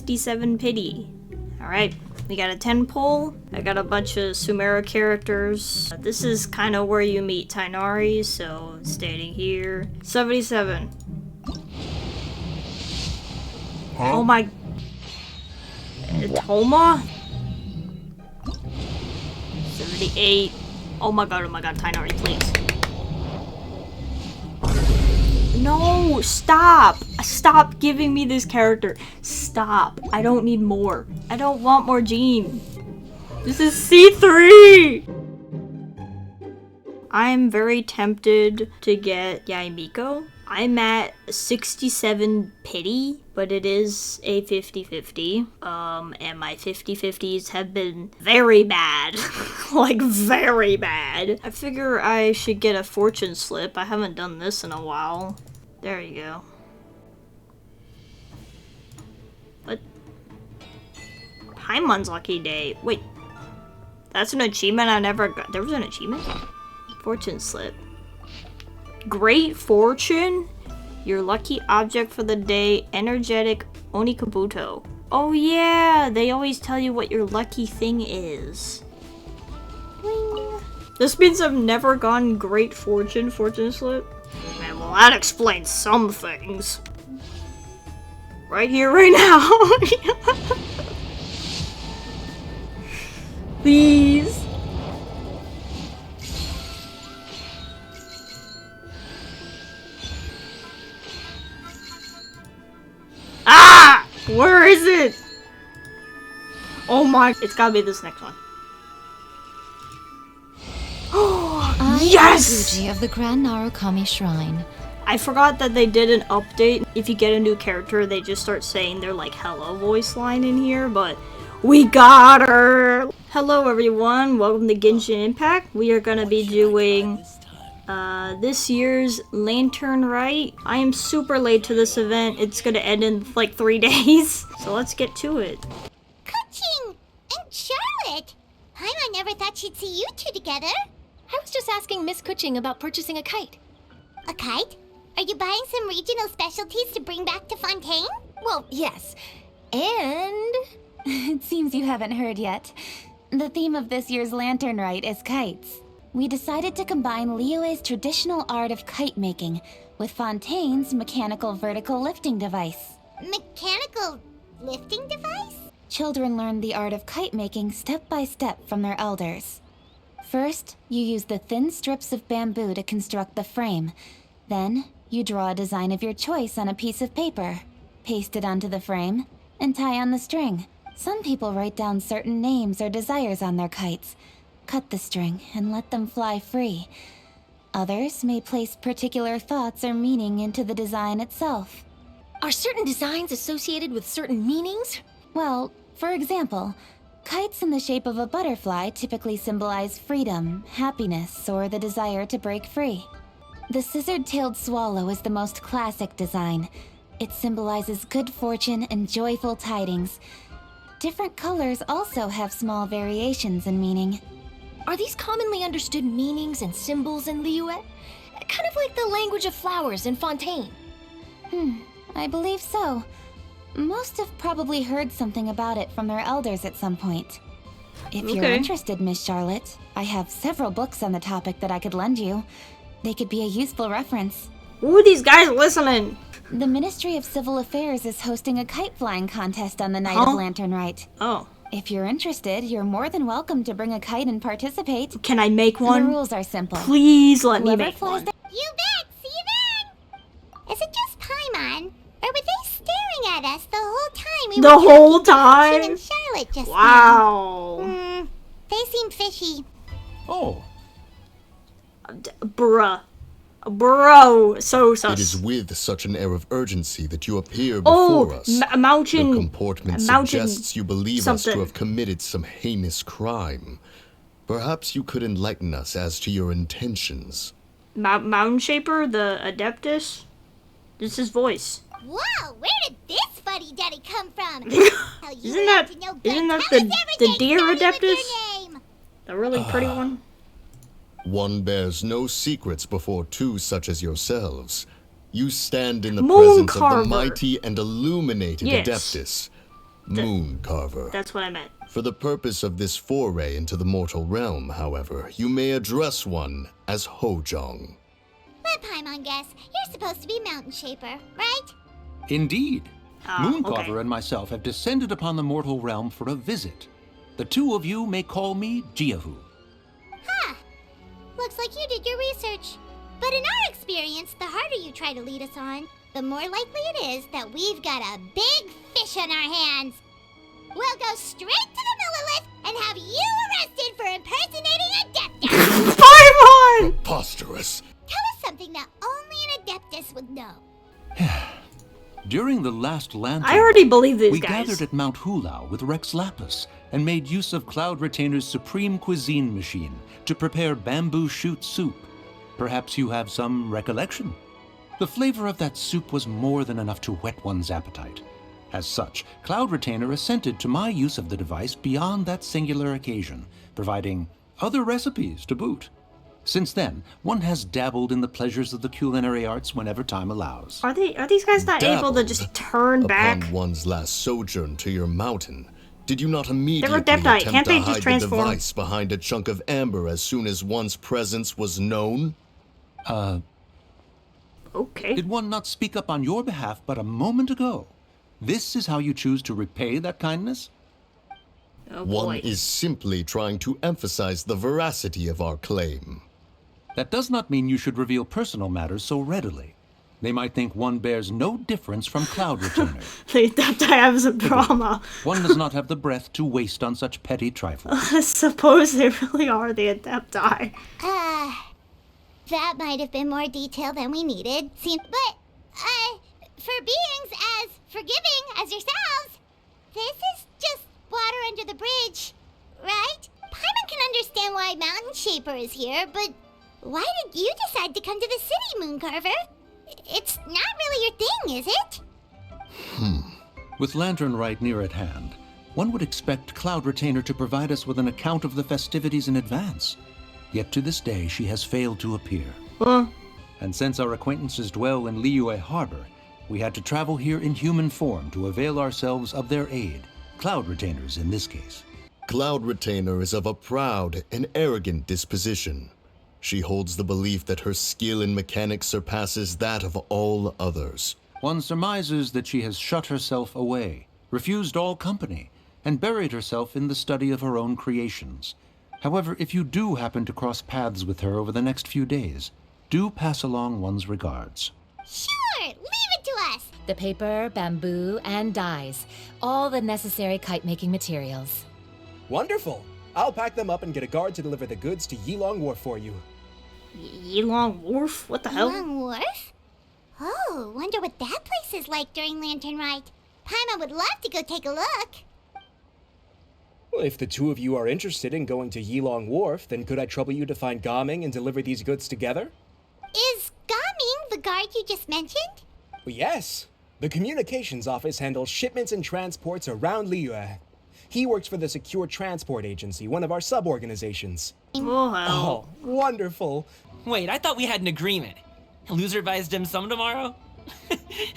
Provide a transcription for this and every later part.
67 pity. Alright, we got a 10 pull. I got a bunch of Sumera characters. This is kind of where you meet Tainari, so standing here. 77. Huh? Oh my... Toma? 78. Oh my god, Tainari, please. No, stop! Stop giving me this character. Stop. I don't need more. I don't want more Jean. This is C3! I'm very tempted to get Yaimiko. I'm at 67 pity, but it is a 50-50. And my 50-50s have been very bad. Like, very bad. I figure I should get a fortune slip. I haven't done this in a while. There you go. What? Paimon's lucky day. Wait. That's an achievement I never got. There was an achievement? Fortune slip. Great fortune? Your lucky object for the day, energetic Onikabuto. Oh yeah, they always tell you what your lucky thing is. Bling. This means I've never gotten great fortune slip. Man, well that explains some things. Right here, right now. Please. Ah! Where is it? Oh my, it's gotta be this next one. Oh, yes! Guji of the Grand Narukami Shrine. I forgot that they did an update. If you get a new character, they just start saying their like hello voice line in here, but we got her! Hello everyone, welcome to Genshin Impact. We are gonna be doing this year's Lantern Rite. I am super late to this event. It's gonna end in like 3 days. So let's get to it. Coaching! And Charlotte! I never thought she'd see you two together. I was just asking Miss Kuching about purchasing a kite. A kite? Are you buying some regional specialties to bring back to Fontaine? Well, yes. And... It seems you haven't heard yet. The theme of this year's Lantern Rite is kites. We decided to combine Liyue's traditional art of kite making with Fontaine's mechanical vertical lifting device. Mechanical lifting device? Children learn the art of kite making step by step from their elders. First, you use the thin strips of bamboo to construct the frame. Then, you draw a design of your choice on a piece of paper, paste it onto the frame, and tie on the string. Some people write down certain names or desires on their kites, cut the string, and let them fly free. Others may place particular thoughts or meaning into the design itself. Are certain designs associated with certain meanings? Well, for example, kites in the shape of a butterfly typically symbolize freedom, happiness, or the desire to break free. The scissored-tailed swallow is the most classic design. It symbolizes good fortune and joyful tidings. Different colors also have small variations in meaning. Are these commonly understood meanings and symbols in Liyue? Kind of like the language of flowers in Fontaine. I believe so. Most have probably heard something about it from their elders at some point. If you're interested, Miss Charlotte, I have several books on the topic that I could lend you. They could be a useful reference. Who are these guys listening? The Ministry of Civil Affairs is hosting a kite flying contest on the night of Lantern Rite. Oh. If you're interested, you're more than welcome to bring a kite and participate. Can I make one? The rules are simple. Please let me make one. You bet! See you then! Is it just Paimon? Or were they staring at us the whole time? The whole time? And Charlotte just wow. They seem fishy. Oh. Bruh. Bro, so sus. It is with such an air of urgency that you appear before us. Mountain. Your comportment suggests you believe us to have committed some heinous crime. Perhaps you could enlighten us as to your intentions. Mountain Shaper, the Adeptus? This is his voice. Whoa, where did this fuddy-duddy come from? Isn't that the deer Adeptus? The really pretty one? One bears no secrets before two such as yourselves. You stand in the Moon presence Carver. of the mighty and illuminated Adeptus. Moon Carver. That's what I meant. For the purpose of this foray into the mortal realm, however, you may address one as Hojong. Let Paimon guess. You're supposed to be Mountain Shaper, right? Indeed. Mooncarver okay. and myself have descended upon the mortal realm for a visit. The two of you may call me Jiahu. Huh. Looks like you did your research. But in our experience, the harder you try to lead us on, the more likely it is that we've got a big fish on our hands. We'll go straight to the Millilith and have you arrested for impersonating Adeptus. Paimon! Preposterous. Tell us something that only an Adeptus would know. During the last lantern, I already believe these we guys. gathered at Mount Hulao with Rex Lapis and made use of Cloud Retainer's supreme cuisine machine to prepare bamboo shoot soup. Perhaps you have some recollection? The flavor of that soup was more than enough to whet one's appetite. As such, Cloud Retainer assented to my use of the device beyond that singular occasion, providing other recipes to boot. Since then, one has dabbled in the pleasures of the culinary arts whenever time allows. Are these guys not able to just turn back? Upon one's last sojourn to your mountain, did you not immediately Adepti. attempt Can't to they just hide the transform? device behind a chunk of amber as soon as one's presence was known? Okay. Did one not speak up on your behalf but a moment ago? This is how you choose to repay that kindness? Oh One boy. is simply trying to emphasize the veracity of our claim. That does not mean you should reveal personal matters so readily. They might think one bears no difference from Cloud Retainer. The Adepti have some trauma. One does not have the breath to waste on such petty trifles. I suppose they really are the Adepti. That might have been more detail than we needed. But, for beings as forgiving as yourselves, this is just water under the bridge, right? Paimon can understand why Mountain Shaper is here, but why did you decide to come to the city, Mooncarver? It's not really your thing, is it? With Lantern Rite near at hand, one would expect Cloud Retainer to provide us with an account of the festivities in advance. Yet to this day, she has failed to appear. And since our acquaintances dwell in Liyue Harbor, we had to travel here in human form to avail ourselves of their aid, Cloud Retainers in this case. Cloud Retainer is of a proud and arrogant disposition. She holds the belief that her skill in mechanics surpasses that of all others. One surmises that she has shut herself away, refused all company, and buried herself in the study of her own creations. However, if you do happen to cross paths with her over the next few days, do pass along one's regards. Sure, leave it to us. The paper, bamboo, and dyes. All the necessary kite-making materials. Wonderful. I'll pack them up and get a guard to deliver the goods to Yilong Wharf for you. Yilong Wharf? What the hell? Yilong Wharf? Oh, wonder what that place is like during Lantern Rite. Paimon would love to go take a look. Well, if the two of you are interested in going to Yilong Wharf, then could I trouble you to find Gaming and deliver these goods together? Is Gaming the guard you just mentioned? Well, yes. The communications office handles shipments and transports around Liyue. He works for the Secure Transport Agency, one of our sub-organizations. Oh, hell. Oh, wonderful. Wait, I thought we had an agreement. Loser buys dim sum tomorrow?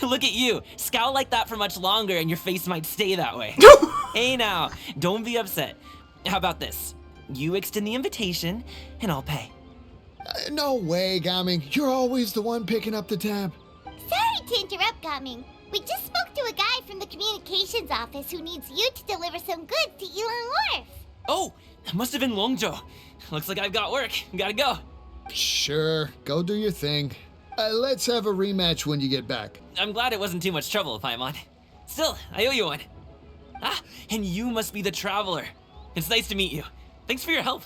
Look at you. Scowl like that for much longer and your face might stay that way. Hey now, don't be upset. How about this? You extend the invitation and I'll pay. No way, Gaming. You're always the one picking up the tab. Sorry to interrupt, Gaming. We just spoke to a guy from the communications office who needs you to deliver some goods to Yilong Wharf. Oh, it must have been Longzhou. Looks like I've got work. Gotta go. Sure, go do your thing. Let's have a rematch when you get back. I'm glad it wasn't too much trouble, Paimon. Still, I owe you one. Ah, and you must be the traveler. It's nice to meet you. Thanks for your help.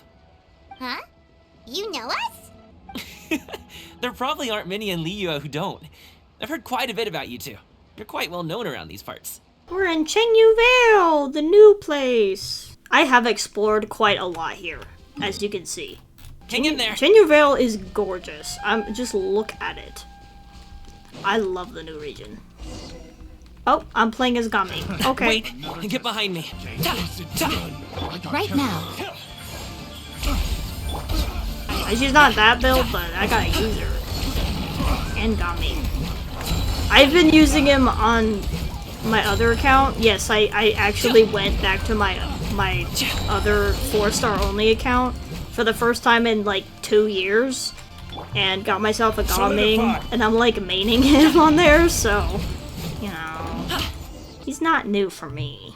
Huh? You know us? There probably aren't many in Liyue who don't. I've heard quite a bit about you two. You're quite well known around these parts. We're in Chengyu Vale, the new place. I have explored quite a lot here, as you can see. Hang in there. Chengyu Vale is gorgeous. Just look at it. I love the new region. Oh, I'm playing as Gami. Okay. Wait, get behind me. Right now. She's not that build, but I gotta use her. And Gami. I've been using him on my other account, yes, I actually went back to my other 4-star only account for the first time in like 2 years and got myself a Gaming, and I'm like maining him on there, so you know, he's not new for me.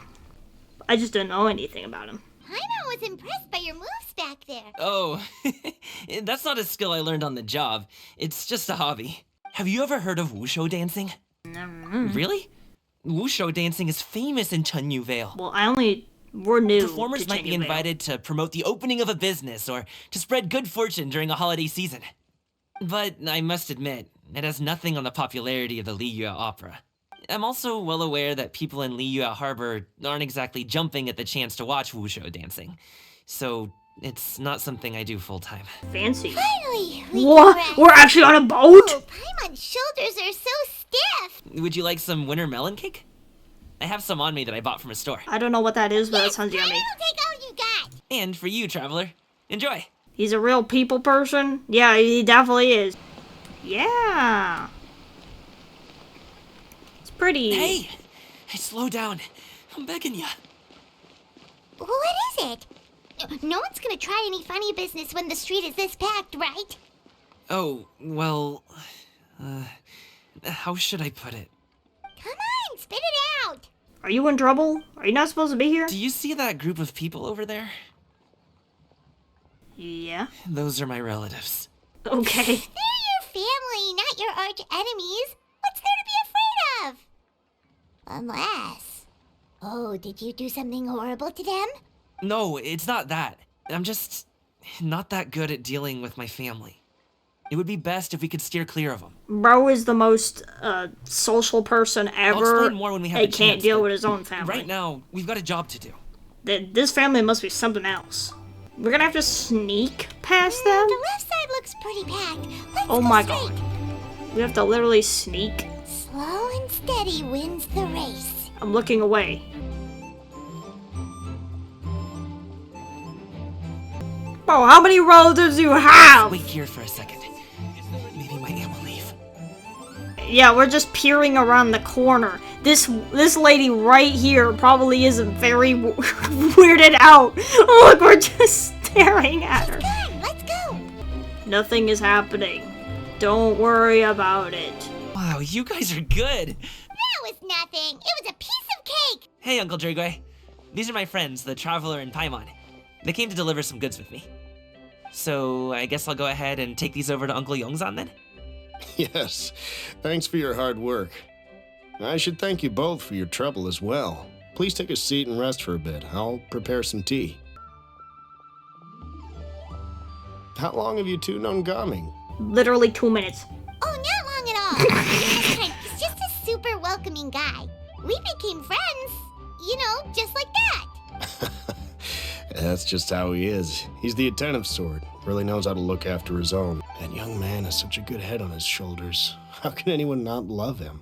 I just didn't know anything about him. Paimon was impressed by your moves back there. Oh, that's not a skill I learned on the job. It's just a hobby. Have you ever heard of wushu dancing? Really? Wushu dancing is famous in Chunyu Vale. Well, we're new. Performers to might be Chunyu Vale. invited to promote the opening of a business or to spread good fortune during a holiday season. But I must admit, it has nothing on the popularity of the Liyue Opera. I'm also well aware that people in Liyue Harbor aren't exactly jumping at the chance to watch wushu dancing. So it's not something I do full-time. Fancy. Finally, What? We're actually on a boat? Oh, Paimon's shoulders are so stiff. Would you like some winter melon cake? I have some on me that I bought from a store. I don't know what that is, but that sounds yummy. I'll take all you got. And for you, traveler, enjoy. He's a real people person? Yeah, he definitely is. Yeah. It's pretty. Hey! Slow down. I'm begging ya. What is it? No one's gonna try any funny business when the street is this packed, right? Oh, well... how should I put it? Come on, spit it out. Are you in trouble? Are you not supposed to be here? Do you see that group of people over there? Yeah. Those are my relatives. Okay. They're your family, not your arch enemies. What's there to be afraid of? Unless... Oh, did you do something horrible to them? No, it's not that. I'm just not that good at dealing with my family. It would be best if we could steer clear of them. Bro is the most social person I'll ever. explain more when we have He the can't chance, deal but with his own family. Right now, we've got a job to do. This family must be something else. We're gonna have to sneak past them? The left side looks pretty packed. Let's Oh go my straight. god. We have to literally sneak. Slow and steady wins the race. I'm looking away. Bro, how many relatives do you have? Wait here for a second. Maybe my aunt will leave. Yeah, we're just peering around the corner. This lady right here probably isn't very weirded out. Look, we're just staring at her. Good, let's go. Nothing is happening. Don't worry about it. Wow, you guys are good. That was nothing. It was a piece of cake. Hey, Uncle Drigway. These are my friends, the Traveler and Paimon. They came to deliver some goods with me. So I guess I'll go ahead and take these over to Uncle Yongzan then? Yes, thanks for your hard work. I should thank you both for your trouble as well. Please take a seat and rest for a bit. I'll prepare some tea. How long have you two known Gaming? Literally 2 minutes. Oh, not long at all. He's just a super welcoming guy. We became friends. You know, just like that. That's just how he is. He's the attentive sort. Really knows how to look after his own. That young man has such a good head on his shoulders. How can anyone not love him?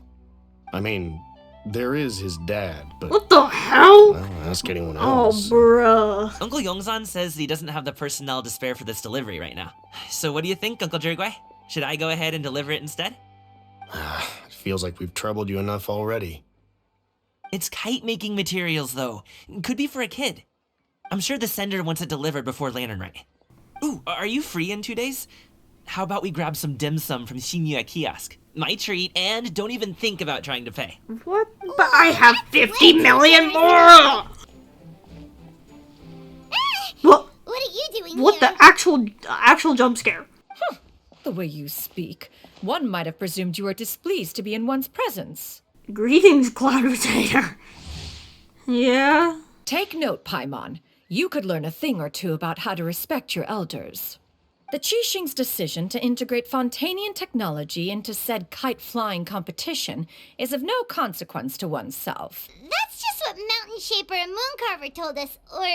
I mean, there is his dad, but... What the hell? Well, ask anyone Oh, else. bruh. Uncle Yongzan says he doesn't have the personnel to spare for this delivery right now. So what do you think, Uncle Drigway? Should I go ahead and deliver it instead? It feels like we've troubled you enough already. It's kite-making materials, though. Could be for a kid. I'm sure the sender wants it delivered before Lantern Rite. Ooh, are you free in 2 days? How about we grab some dim sum from Shinya Kiosk? My treat, and don't even think about trying to pay. What? But I have 50 million more! What? What are you doing What here? the actual jump scare? The way you speak, one might have presumed you were displeased to be in one's presence. Greetings, Cloud Retainer. Yeah? Take note, Paimon. You could learn a thing or two about how to respect your elders. The Qixing's decision to integrate Fontanian technology into said kite-flying competition is of no consequence to oneself. That's just what Mountain Shaper and Mooncarver told us. Or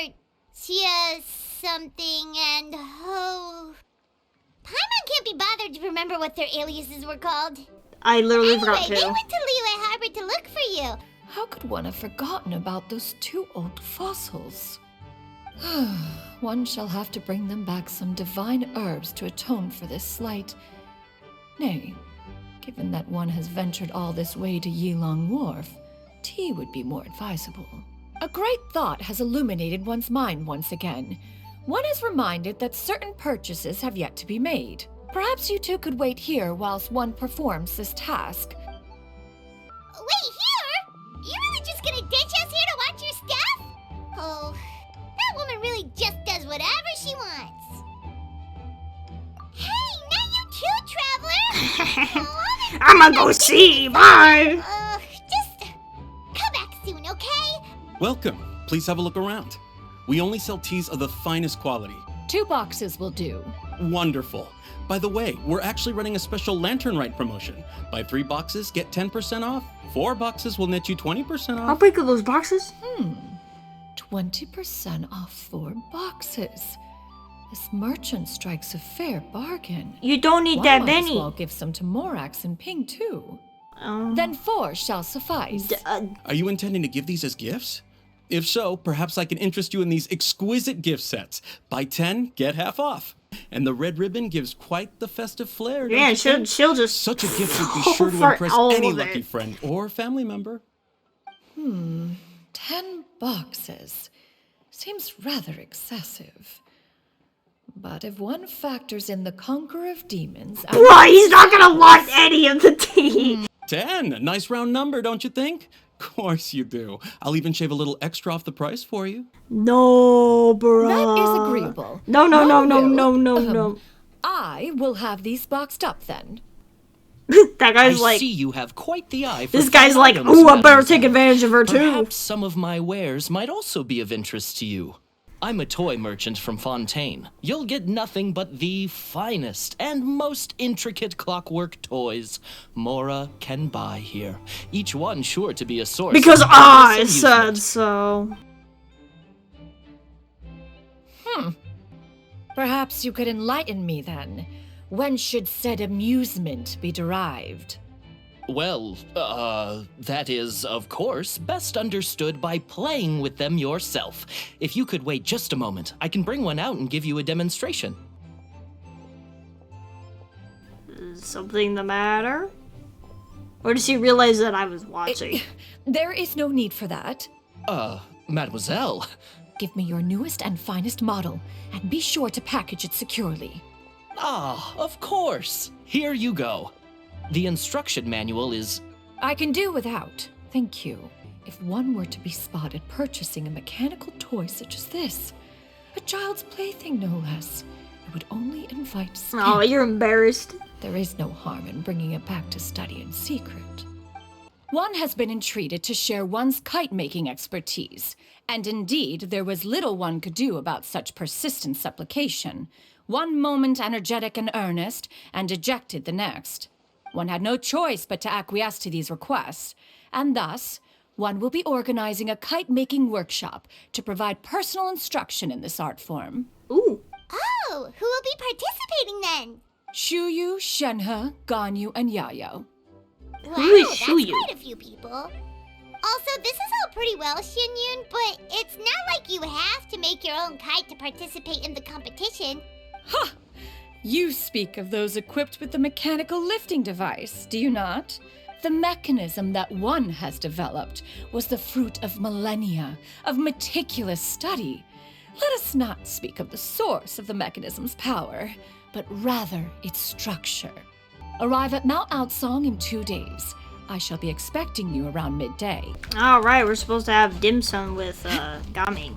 Chia something and Ho... Paimon can't be bothered to remember what their aliases were called. I literally Anyway, forgot they to. went to Liyue Harbor to look for you. How could one have forgotten about those 2 old fossils? One shall have to bring them back some divine herbs to atone for this slight. Nay, given that one has ventured all this way to Yilong Wharf, tea would be more advisable. A great thought has illuminated one's mind once again. One is reminded that certain purchases have yet to be made. Perhaps you two could wait here whilst one performs this task. Wait here? You really just gonna ditch us here to watch your stuff? Oh, that woman really just does whatever she wants. Hey, not you too, Traveler! Oh, I'ma go see, bye! Just come back soon, okay? Welcome. Please have a look around. We only sell teas of the finest quality. 2 boxes will do. Wonderful. By the way, we're actually running a special Lantern Rite promotion. Buy 3 boxes, get 10% off. 4 boxes will net you 20% How off. big are those boxes? 20% off 4 boxes. This merchant strikes a fair bargain. You don't need One that might as many. well give some to Morax and Ping too. Um, Then 4 shall suffice. Are you intending to give these as gifts? If so, perhaps I can interest you in these exquisite gift sets. Buy 10, get half off. And the red ribbon gives quite the festive flair. don't yeah, you think? she'll just Such a gift would be go sure to for impress all any of lucky it. friend or family member. 10 boxes. Seems rather excessive. But if one factors in the Conqueror of Demons... and- Bruh, he's not gonna want any of the tea. 10, a nice round number, don't you think? Of course you do. I'll even shave a little extra off the price for you. No, bruh. That is agreeable. No. One will- I will have these boxed up then. That guy's I like, see you have quite the eye for this guy's fine like, items, ooh, I better mademoiselle. take advantage of her too. Perhaps some of my wares might also be of interest to you. I'm a toy merchant from Fontaine. You'll get nothing but the finest and most intricate clockwork toys Mora can buy here. Each one sure to be a source Because of I endless said amusement. so. Perhaps you could enlighten me then. When should said amusement be derived? Well, that is, of course, best understood by playing with them yourself. If you could wait just a moment, I can bring one out and give you a demonstration. Is something the matter? Or does he realize that I was watching? There is no need for that. Mademoiselle. Give me your newest and finest model, and be sure to package it securely. Ah, of course. Here you go. The instruction manual is... I can do without, thank you. If one were to be spotted purchasing a mechanical toy such as this, a child's plaything no less, it would only invite Oh, scandal. you're embarrassed. There is no harm in bringing it back to study in secret. One has been entreated to share one's kite-making expertise, and indeed there was little one could do about such persistent supplication. One moment energetic and earnest, and dejected the next. One had no choice but to acquiesce to these requests, and thus, one will be organizing a kite-making workshop to provide personal instruction in this art form. Ooh. Oh, who will be participating then? Shuyu, Shenhe, Ganyu, and Yayo. Wow, Who is that's Shuyu? quite a few people. Also, this is all pretty well, Xinyun, but it's not like you have to make your own kite to participate in the competition. Ha! You speak of those equipped with the mechanical lifting device, do you not? The mechanism that one has developed was the fruit of millennia of meticulous study. Let us not speak of the source of the mechanism's power, but rather its structure. Arrive at Mount Outsong in 2 days. I shall be expecting you around midday. Alright, we're supposed to have dim sum with Gami.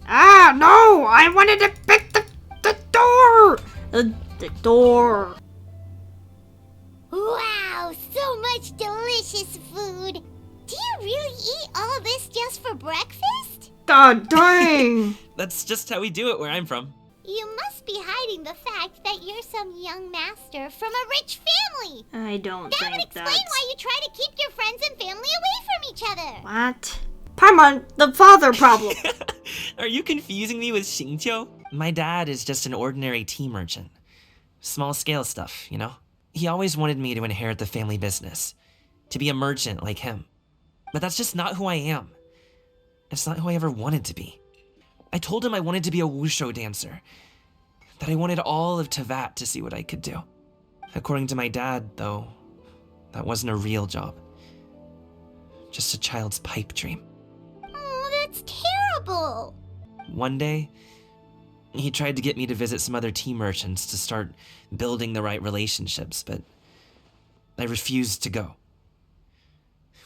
Ah, no! I wanted to pick the door! The door. Wow, so much delicious food. Do you really eat all this just for breakfast? God dang! That's just how we do it where I'm from. You must be hiding the fact that you're some young master from a rich family. I don't That would think explain that's... why you try to keep your friends and family away from each other. What? Paimon, the father problem. Are you confusing me with Xingqiu? My dad is just an ordinary tea merchant. Small scale stuff, you know? He always wanted me to inherit the family business. To be a merchant like him. But that's just not who I am. It's not who I ever wanted to be. I told him I wanted to be a wushu dancer. That I wanted all of Tevat to see what I could do. According to my dad, though, that wasn't a real job. just a child's pipe dream. Oh, that's terrible. One day, he tried to get me to visit some other tea merchants to start building the right relationships, but I refused to go.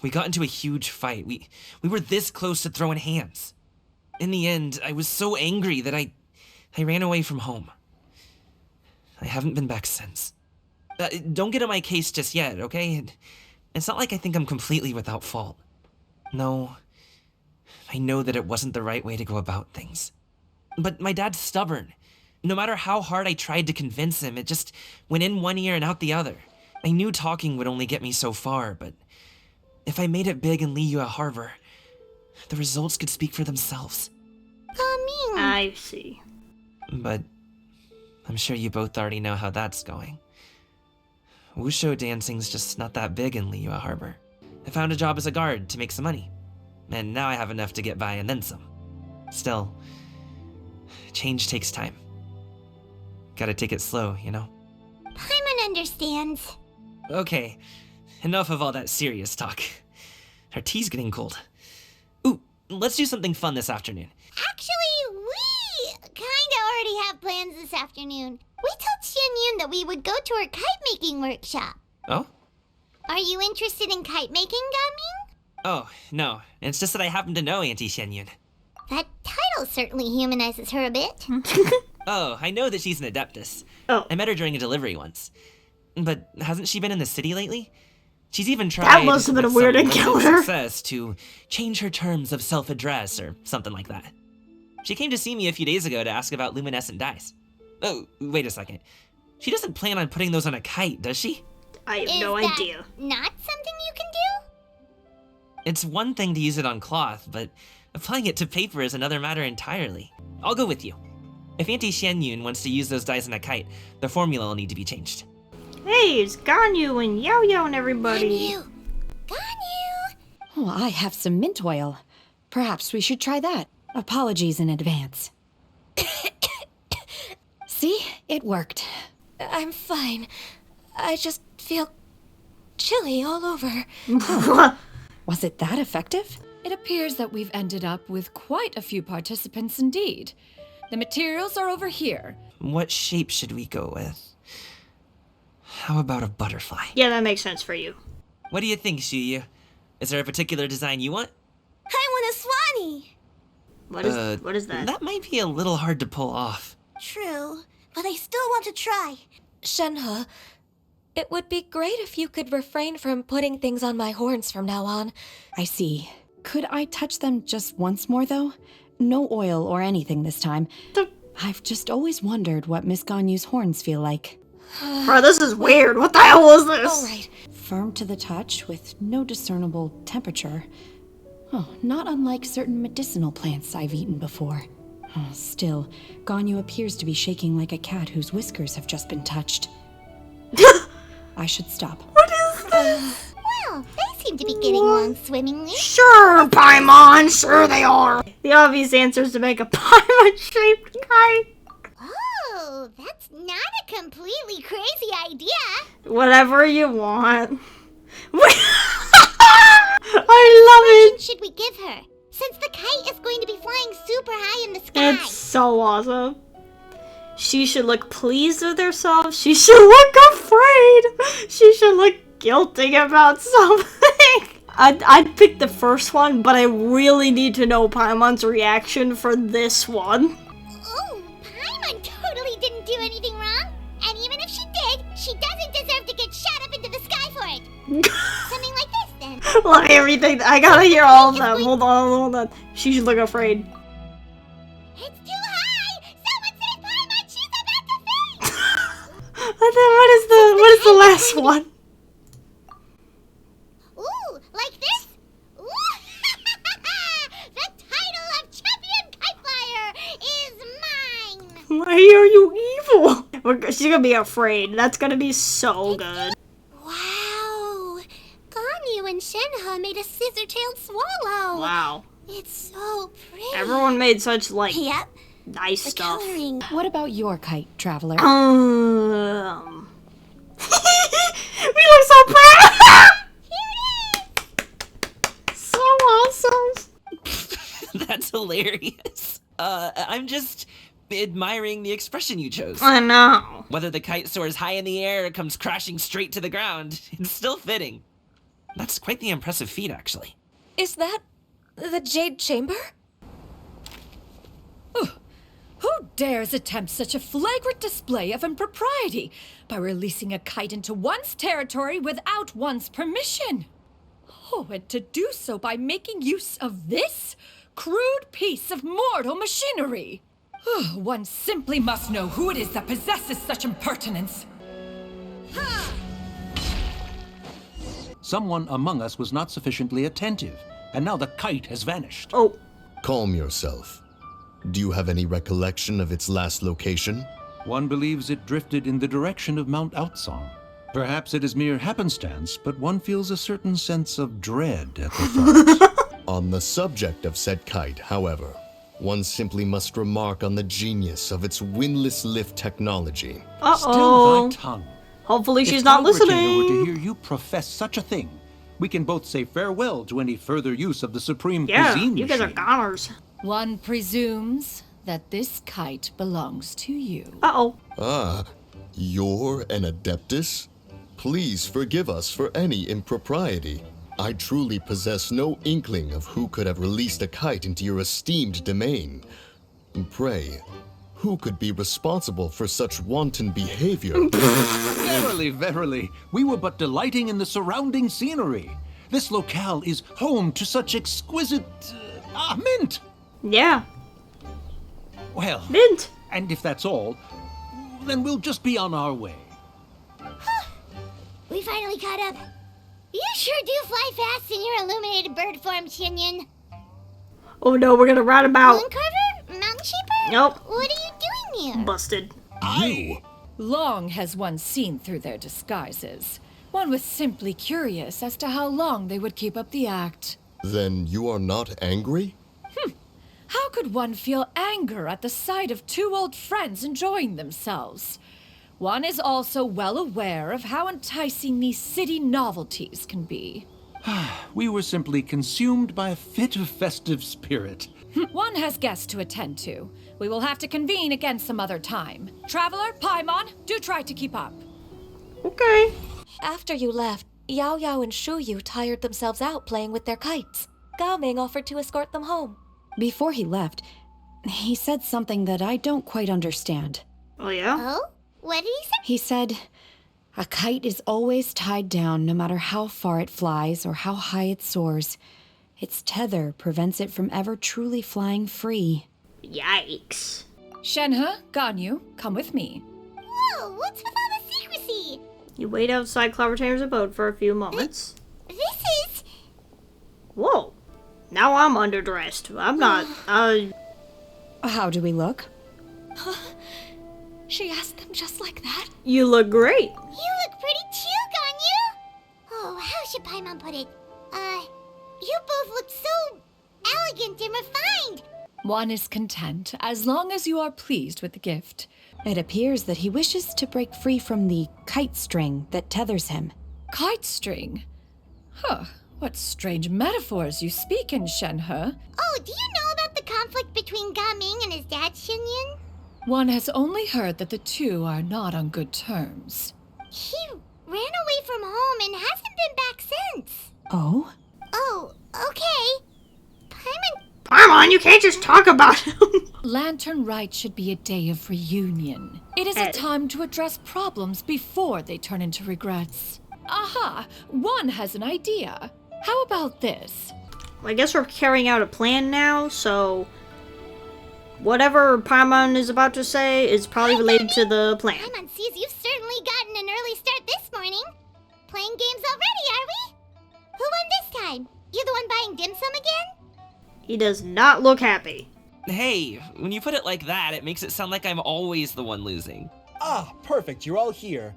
We got into a huge fight. We were this close to throwing hands. In the end, I was so angry that I ran away from home. I haven't been back since. Don't get on my case just yet, okay? It's not like I think I'm completely without fault. No, I know that it wasn't the right way to go about things. But my dad's stubborn. No matter how hard I tried to convince him, it just went in one ear and out the other. I knew talking would only get me so far, but if I made it big in Liyue Harbor, the results could speak for themselves. I see. But I'm sure you both already know how that's going. Wushu dancing's just not that big in Liyue Harbor. I found a job as a guard to make some money, and now I have enough to get by and then some. Still, change takes time. Gotta take it slow, you know? Paimon understands. Okay, enough of all that serious talk. Our tea's getting cold. Ooh, let's do something fun this afternoon. Actually, we kinda already have plans this afternoon. We told Xianyun that we would go to her kite-making workshop. Oh? Are you interested in kite-making, Gaming? Oh, no. It's just that I happen to know Auntie Xianyun. That title certainly humanizes her a bit. Oh, I know that she's an adeptus. Oh. I met her during a delivery once. But hasn't she been in the city lately? She's even tried That must have been a with weird some limited encounter. success to change her terms of self-address or something like that. She came to see me a few days ago to ask about luminescent dyes. Oh, wait a second. She doesn't plan on putting those on a kite, does she? I have no idea. Not something you can do? It's one thing to use it on cloth, but applying it to paper is another matter entirely. I'll go with you. If Auntie Xianyun wants to use those dyes on a kite, the formula will need to be changed. Hey, it's Ganyu and Yao Yao and everybody. Ganyu! Oh, I have some mint oil. Perhaps we should try that. Apologies in advance. See? It worked. I'm fine. I just feel chilly all over. Was it that effective? It appears that we've ended up with quite a few participants indeed. The materials are over here. What shape should we go with? How about a butterfly? Yeah, that makes sense for you. What do you think, Shuyu? Is there a particular design you want? I want a swanee! What is that? That might be a little hard to pull off. True, but I still want to try. Shenhe, it would be great if you could refrain from putting things on my horns from now on. I see. Could I touch them just once more, though? No oil or anything this time. I've just always wondered what Miss Ganyu's horns feel like. Bro, this is weird. What the hell was this? Alright. Firm to the touch with no discernible temperature. Oh, not unlike certain medicinal plants I've eaten before. Oh, still, Ganyu appears to be shaking like a cat whose whiskers have just been touched. I should stop. What is this? Well, they seem to be getting along swimmingly. Sure, Paimon. Sure they are. The obvious answer is to make a Paimon-shaped kite. Oh, that's not a completely crazy idea. Whatever you want. I love it. Should we give her? Since the kite is going to be flying super high in the sky. It's so awesome. She should look pleased with herself. She should look afraid. She should look guilty about something. I'd pick the first one, but I really need to know Paimon's reaction for this one. Oh, Paimon totally didn't do anything wrong. And even if she did, she doesn't deserve to get shot up into the sky for it. Something like this, then. Like everything. I gotta hear all of them. Hold on. She should look afraid. It's too high! Someone save Paimon! She's about to faint! And then what is the last one? Ooh, like this? Ooh! The title of Champion Kite Flyer is mine! Why are you evil? She's gonna be afraid. That's gonna be so good. Wow! Ganyu and Shenhe made a scissor-tailed swallow! Wow. It's so pretty. Everyone made such, like, Yep. nice The stuff. coloring. What about your kite, Traveler? We look so proud! That's hilarious. I'm just admiring the expression you chose. I know. Whether the kite soars high in the air or comes crashing straight to the ground, it's still fitting. That's quite the impressive feat, actually. Is that the Jade Chamber? Who dares attempt such a flagrant display of impropriety by releasing a kite into one's territory without one's permission? Oh, and to do so by making use of this crude piece of mortal machinery. One simply must know who it is that possesses such impertinence. Someone among us was not sufficiently attentive, and now the kite has vanished. Oh. Calm yourself. Do you have any recollection of its last location? One believes it drifted in the direction of Mount Outsong. Perhaps it is mere happenstance, but one feels a certain sense of dread at the thought. On the subject of said kite, however, one simply must remark on the genius of its windlass lift technology. Still thy tongue. Hopefully If she's not Cloud Retainer listening. were to hear you profess such a thing, we can both say farewell to any further use of the Supreme Yeah, Cuisine you guys are machine. goners. One presumes that this kite belongs to you. Uh-oh. Ah, you're an Adeptus? Please forgive us for any impropriety. I truly possess no inkling of who could have released a kite into your esteemed domain. Pray, who could be responsible for such wanton behavior? Verily, verily, we were but delighting in the surrounding scenery. This locale is home to such exquisite... mint! Yeah. Well, mint. And if that's all, then we'll just be on our way. We finally caught up. You sure do fly fast in your illuminated bird form, Shinyan. Oh no, we're gonna run about. Mooncarver? Mountain Sheeper? Nope. What are you doing here? Busted. You! Long has one seen through their disguises. One was simply curious as to how long they would keep up the act. Then you are not angry? How could one feel anger at the sight of two old friends enjoying themselves? One is also well aware of how enticing these city novelties can be. We were simply consumed by a fit of festive spirit. One has guests to attend to. We will have to convene again some other time. Traveler, Paimon, do try to keep up. Okay. After you left, Yao Yao and Shu Yu tired themselves out playing with their kites. Gao Ming offered to escort them home. Before he left, he said something that I don't quite understand. Oh, yeah? Oh? What did he say? He said, a kite is always tied down no matter how far it flies or how high it soars. Its tether prevents it from ever truly flying free. Yikes. Shenhe, Ganyu, come with me. Whoa, what's with all the secrecy? You wait outside Cloud Retainer's abode for a few moments. This is... Whoa. Now I'm underdressed. I'm not, How do we look? She asked them just like that? You look great. You look pretty too, Ganyu. Oh, how should Paimon put it? You both look so elegant and refined. One is content as long as you are pleased with the gift. It appears that he wishes to break free from the kite string that tethers him. Kite string? Huh. What strange metaphors you speak in, Shenhe. Oh, do you know about the conflict between Gao Ming and his dad, Shinyan? One has only heard that the two are not on good terms. He ran away from home and hasn't been back since. Oh? Oh, okay. Paimon, you can't just talk about him. Lantern Rite should be a day of reunion. It is a time to address problems before they turn into regrets. Aha! One has an idea. How about this? I guess we're carrying out a plan now, so... whatever Paimon is about to say is probably related to the plan. Paimon sees you've certainly gotten an early start this morning. Playing games already, are we? Who won this time? You the one buying dim sum again? He does not look happy. Hey, when you put it like that, it makes it sound like I'm always the one losing. Ah, perfect, you're all here.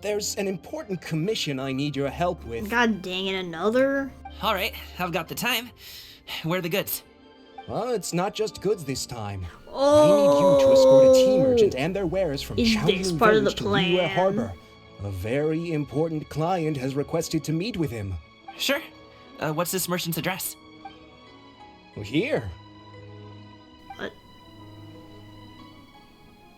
There's an important commission I need your help with. God dang it, another? All right, I've got the time. Where are the goods? Well, it's not just goods this time. Oh, I need you to escort a tea merchant and their wares from is this Shaolin part of the Village to Liyue plan? Harbor. A very important client has requested to meet with him. Sure. What's this merchant's address? Here.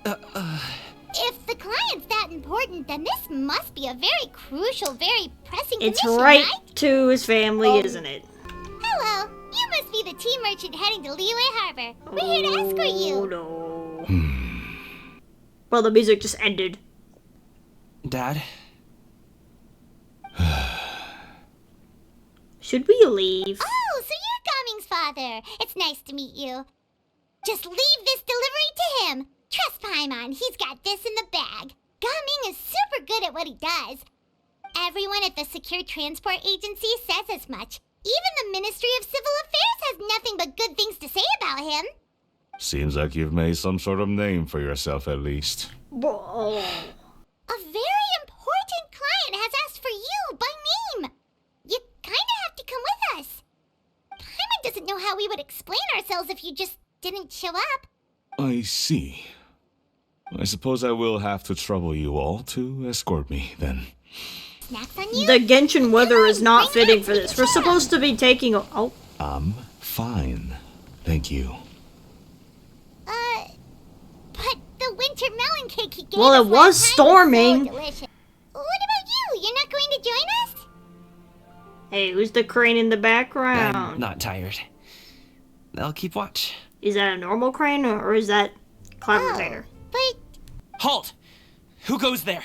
If the client's that important, then this must be a very crucial, very pressing It's commission, right right? to his family, isn't it? Hello, you must be the tea merchant heading to Liyue Harbor. We're here to escort you. No. Well, the music just ended. Dad? Should we leave? Oh, so you're Gaming's father. It's nice to meet you. Just leave this delivery to him. Trust Paimon, he's got this in the bag. Gaming is super good at what he does. Everyone at the Secure Transport Agency says as much. Even the Ministry of Civil Affairs has nothing but good things to say about him. Seems like you've made some sort of name for yourself at least. Whoa. A very important client has asked for you by name. You kinda have to come with us. Paimon doesn't know how we would explain ourselves if you just didn't show up. I see. I suppose I will have to trouble you all to escort me, then. Snacks on you? The Genshin weather is not fitting for this. We're supposed to be taking a... Oh. I'm fine. Thank you. But the winter melon cake he gave Well, us it was last time storming. so delicious. What about you? You're not going to join us? Hey, who's the crane in the background? I'm not tired. I'll keep watch. Is that a normal crane or is that Cloud Retainer? But... Halt! Who goes there?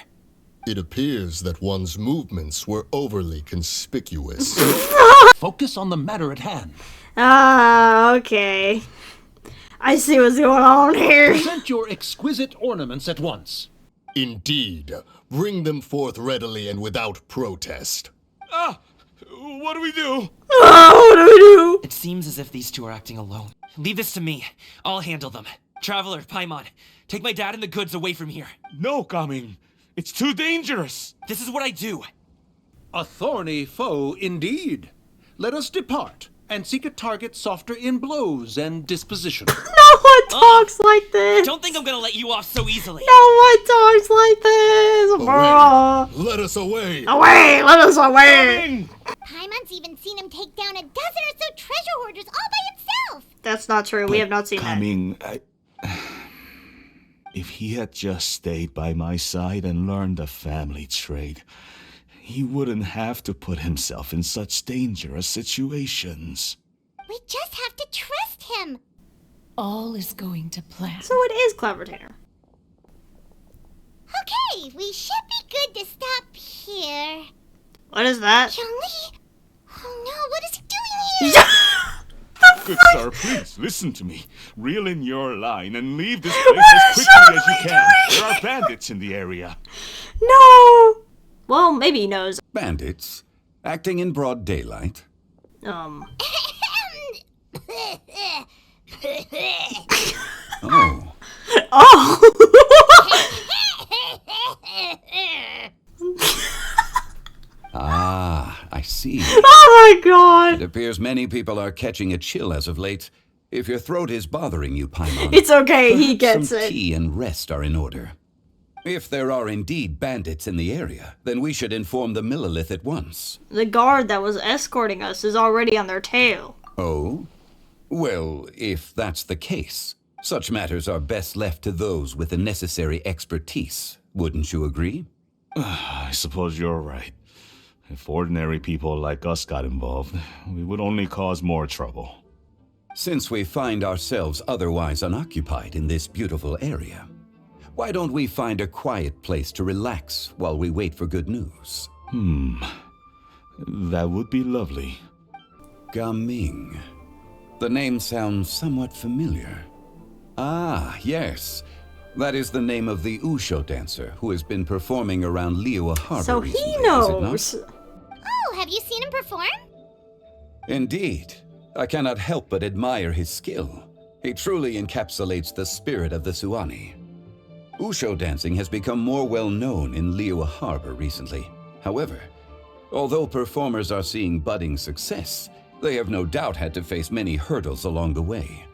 It appears that one's movements were overly conspicuous. Focus on the matter at hand. Ah, okay. I see what's going on here. Present your exquisite ornaments at once. Indeed. Bring them forth readily and without protest. Ah! What do we do? Oh, what do we do? It seems as if these two are acting alone. Leave this to me. I'll handle them. Traveler, Paimon, take my dad and the goods away from here. No, Gaming. It's too dangerous. This is what I do. A thorny foe indeed. Let us depart and seek a target softer in blows and disposition. No one talks like this. Don't think I'm gonna let you off so easily. No one talks like this. Away. Let us away. Away. Let us away. Paimon's even seen him take down a dozen or so treasure hoarders all by himself. That's not true. We have not seen that. Gaming, if he had just stayed by my side and learned the family trade, he wouldn't have to put himself in such dangerous situations. We just have to trust him. All is going to plan. So it is Cloud Retainer. Okay, we should be good to stop here. What is that? Zhongli? Oh no, what is he doing here? Good sir, please listen to me. Reel in your line and leave this place as quickly as you can. There are bandits in the area. No. Well, maybe he knows. Bandits? Acting in broad daylight? Oh. Oh. Ah, I see. Oh my god. It appears many people are catching a chill as of late. If your throat is bothering you, Paimon, It's okay, he gets some it. tea and rest are in order. If there are indeed bandits in the area, then we should inform the Millilith at once. The guard that was escorting us is already on their tail. Oh? Well, if that's the case, such matters are best left to those with the necessary expertise. Wouldn't you agree? I suppose you're right. If ordinary people like us got involved, we would only cause more trouble. Since we find ourselves otherwise unoccupied in this beautiful area, why don't we find a quiet place to relax while we wait for good news? That would be lovely. Gaming. The name sounds somewhat familiar. Ah, yes. That is the name of the Usho dancer who has been performing around Liyue Harbor So recently, he is it not? knows. Oh, have you seen him perform? Indeed. I cannot help but admire his skill. He truly encapsulates the spirit of the Suani. Usho dancing has become more well known in Liyue Harbor recently. However, although performers are seeing budding success, they have no doubt had to face many hurdles along the way.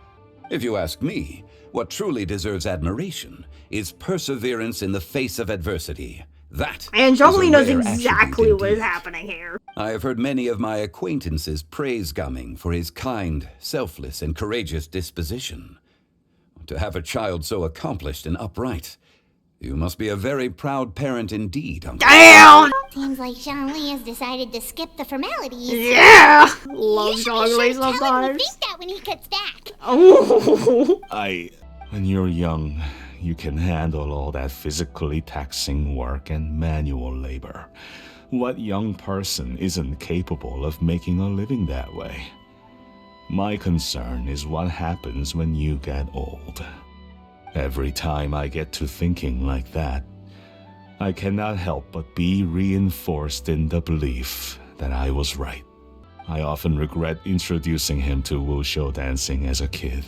If you ask me, what truly deserves admiration is perseverance in the face of adversity. That And is a Zhongli knows rare exactly attribute what is indeed. happening here. I have heard many of my acquaintances praise Gaming for his kind, selfless, and courageous disposition. to have a child so accomplished and upright. You must be a very proud parent indeed, Uncle. Damn! Seems like Zhongli has decided to skip the formalities. Yeah! Love Zhongli Tell him sometimes. we think that when he gets back. Oh. When you're young, you can handle all that physically taxing work and manual labor. What young person isn't capable of making a living that way? My concern is what happens when you get old. Every time I get to thinking like that, I cannot help but be reinforced in the belief that I was right. I often regret introducing him to wushu dancing as a kid.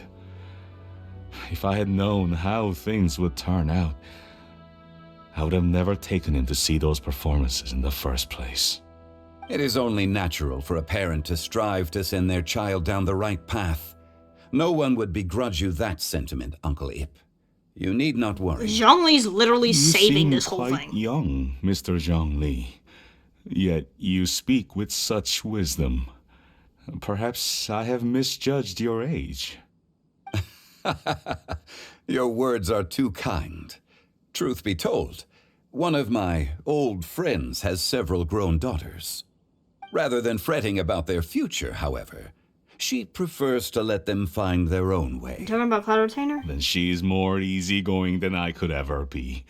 If I had known how things would turn out, I would have never taken him to see those performances in the first place. It is only natural for a parent to strive to send their child down the right path. No one would begrudge you that sentiment, Uncle Ip. You need not worry. Zhongli's literally saving You this whole seem thing. quite young, Mr. Zhongli. Yet you speak with such wisdom. Perhaps I have misjudged your age. Your words are too kind. Truth be told, one of my old friends has several grown daughters. Rather than fretting about their future, however, she prefers to let them find their own way. You talking about Cloud Retainer? Then she's more easygoing than I could ever be.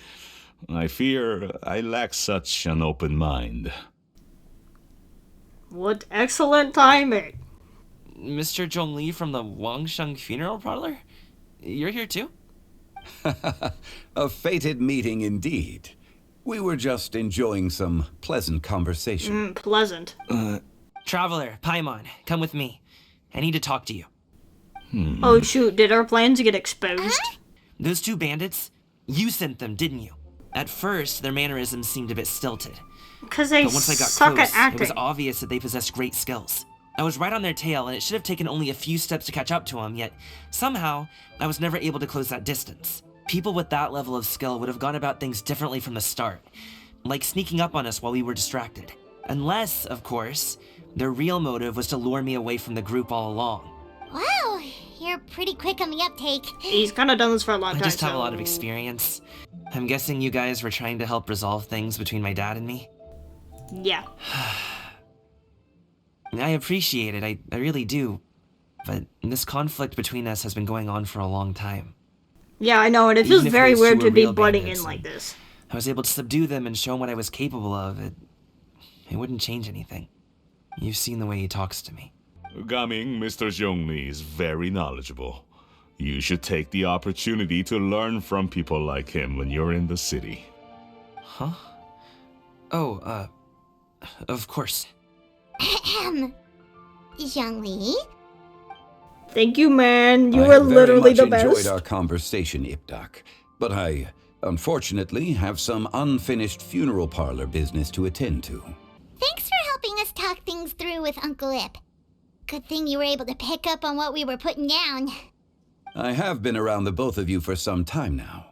I fear I lack such an open mind. What excellent timing. Mr. Zhongli from the Wangsheng Funeral Parlor? You're here too? A fated meeting indeed. We were just enjoying some pleasant conversation. Pleasant. Traveler, Paimon, come with me. I need to talk to you. Oh shoot, did our plans get exposed? Those two bandits, you sent them, didn't you? At first, their mannerisms seemed a bit stilted. Because they But once I got suck close, at acting. it was obvious that they possessed great skills. I was right on their tail, and it should have taken only a few steps to catch up to them, yet somehow, I was never able to close that distance. People with that level of skill would have gone about things differently from the start, like sneaking up on us while we were distracted. Unless, of course, their real motive was to lure me away from the group all along. Wow, you're pretty quick on the uptake. He's kind of done this for a long time. I just have so... a lot of experience. I'm guessing you guys were trying to help resolve things between my dad and me? Yeah. I appreciate it, I really do. But this conflict between us has been going on for a long time. Yeah, I know, and it feels Even if very those weird two were to be real butting in bandits like and this. I was able to subdue them and show him what I was capable of. It wouldn't change anything. You've seen the way he talks to me. Gaming, Mr. Zhongli is very knowledgeable. You should take the opportunity to learn from people like him when you're in the city. Huh? Oh, of course. Zhongli? Thank you, man. You I were have literally the very much best. enjoyed our conversation, Ipdak, but I, unfortunately, have some unfinished funeral parlor business to attend to. Thanks for helping us talk things through with Uncle Ip. Good thing you were able to pick up on what we were putting down. I have been around the both of you for some time now.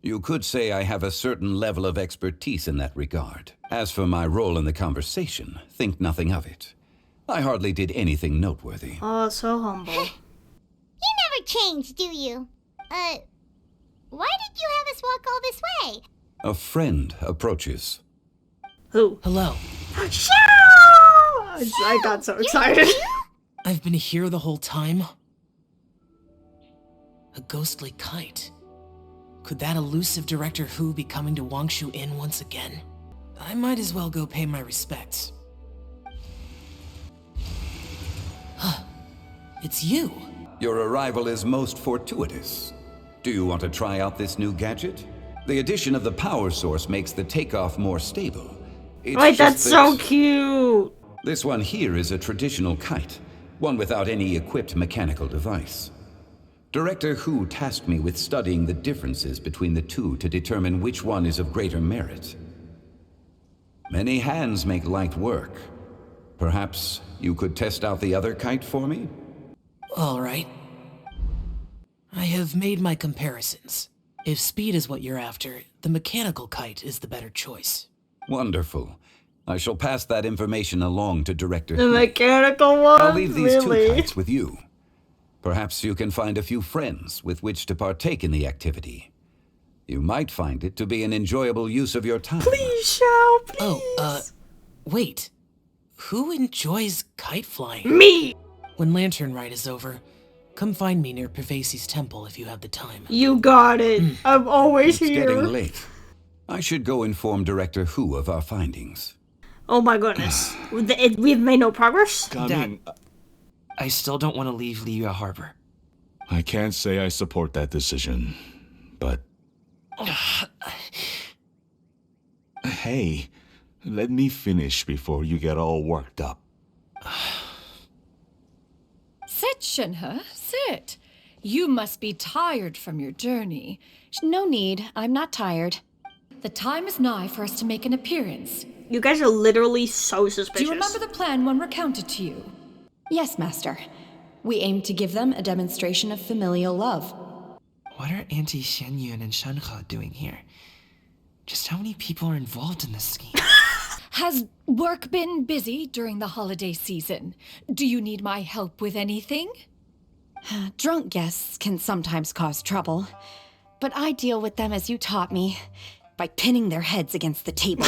You could say I have a certain level of expertise in that regard. As for my role in the conversation, think nothing of it. I hardly did anything noteworthy. Oh, so humble. You never change, do you? Why did you have us walk all this way? A friend approaches. Who? Hello. I got so excited. I've been here the whole time? A ghostly kite. Could that elusive Director Hu be coming to Wangshu Inn once again? I might as well go pay my respects. It's you. Your arrival is most fortuitous. Do you want to try out this new gadget? The addition of the power source makes the takeoff more stable. It's Wait, that's just so that cute. This one here is a traditional kite, one without any equipped mechanical device. Director Hu tasked me with studying the differences between the two to determine which one is of greater merit. Many hands make light work. Perhaps you could test out the other kite for me? All right. I have made my comparisons. If speed is what you're after, the mechanical kite is the better choice. Wonderful. I shall pass that information along to Director The Hu. mechanical one? I'll leave these really? two kites with you. Perhaps you can find a few friends with which to partake in the activity. You might find it to be an enjoyable use of your time. Please, Shao, please. Oh, wait. Who enjoys kite flying? Me! When Lantern Rite is over, come find me near Pervasi's temple if you have the time. You got it. I'm always It's here. getting late. I should go inform Director Hu of our findings. Oh my goodness. We've made no progress? Coming. I still don't want to leave Liyue Harbor. I can't say I support that decision, but... Hey, let me finish before you get all worked up. Sit, Shenhe, sit. You must be tired from your journey. No need. I'm not tired. The time is nigh for us to make an appearance. You guys are literally so suspicious. Do you remember the plan when recounted to you? Yes, Master. We aim to give them a demonstration of familial love. What are Auntie Xianyun and Shenhe doing here? Just how many people are involved in this scheme? Has work been busy during the holiday season? Do you need my help with anything? Drunk guests can sometimes cause trouble, but I deal with them as you taught me, by pinning their heads against the table.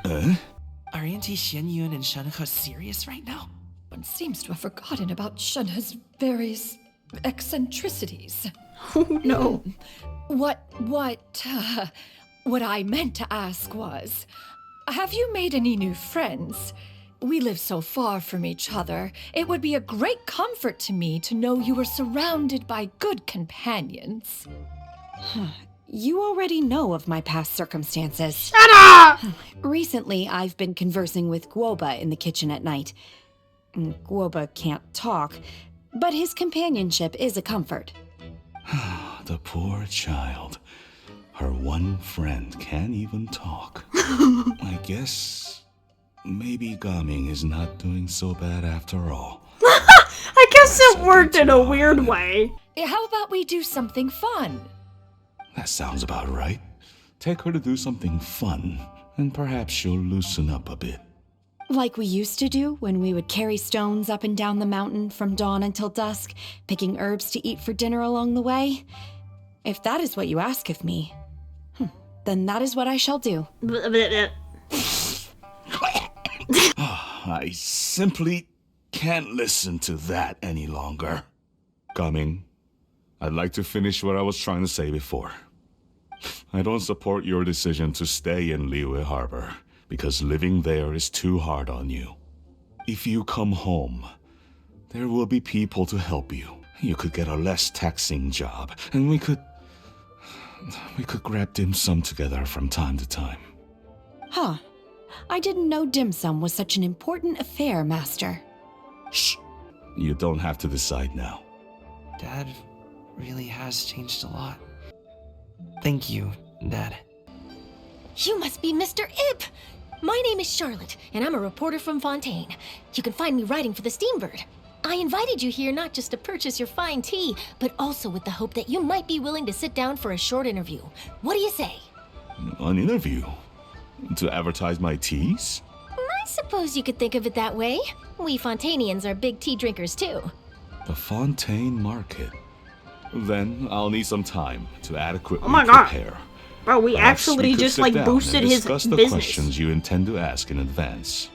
Are Auntie Xianyun and Shenhe serious right now? One seems to have forgotten about Shenhe's various eccentricities. Oh, no. What I meant to ask was, have you made any new friends? We live so far from each other. It would be a great comfort to me to know you were surrounded by good companions. You already know of my past circumstances. Shut up! Recently, I've been conversing with Guoba in the kitchen at night. Guoba can't talk, but his companionship is a comfort. The poor child. Her one friend can't even talk. I guess maybe Gaming is not doing so bad after all. I guess it worked in a weird way. How about we do something fun? That sounds about right. Take her to do something fun, and perhaps she'll loosen up a bit. Like we used to do when we would carry stones up and down the mountain from dawn until dusk, picking herbs to eat for dinner along the way. If that is what you ask of me, then that is what I shall do. I simply can't listen to that any longer. Gaming, I'd like to finish what I was trying to say before. I don't support your decision to stay in Liyue Harbor, because living there is too hard on you. If you come home, there will be people to help you. You could get a less taxing job, and we could grab dim sum together from time to time. Huh. I didn't know dim sum was such an important affair, Master. Shh. You don't have to decide now. Dad really has changed a lot. Thank you, Dad. You must be Mr. Ip! My name is Charlotte, and I'm a reporter from Fontaine. You can find me writing for the Steambird. I invited you here not just to purchase your fine tea, but also with the hope that you might be willing to sit down for a short interview. What do you say? An interview? To advertise my teas? I suppose you could think of it that way. We Fontainians are big tea drinkers too. The Fontaine Market. Then I'll need some time to adequately Oh my God. prepare. Bro, we Perhaps actually could just sit like down boosted and his discuss the business. questions you intend to ask in advance.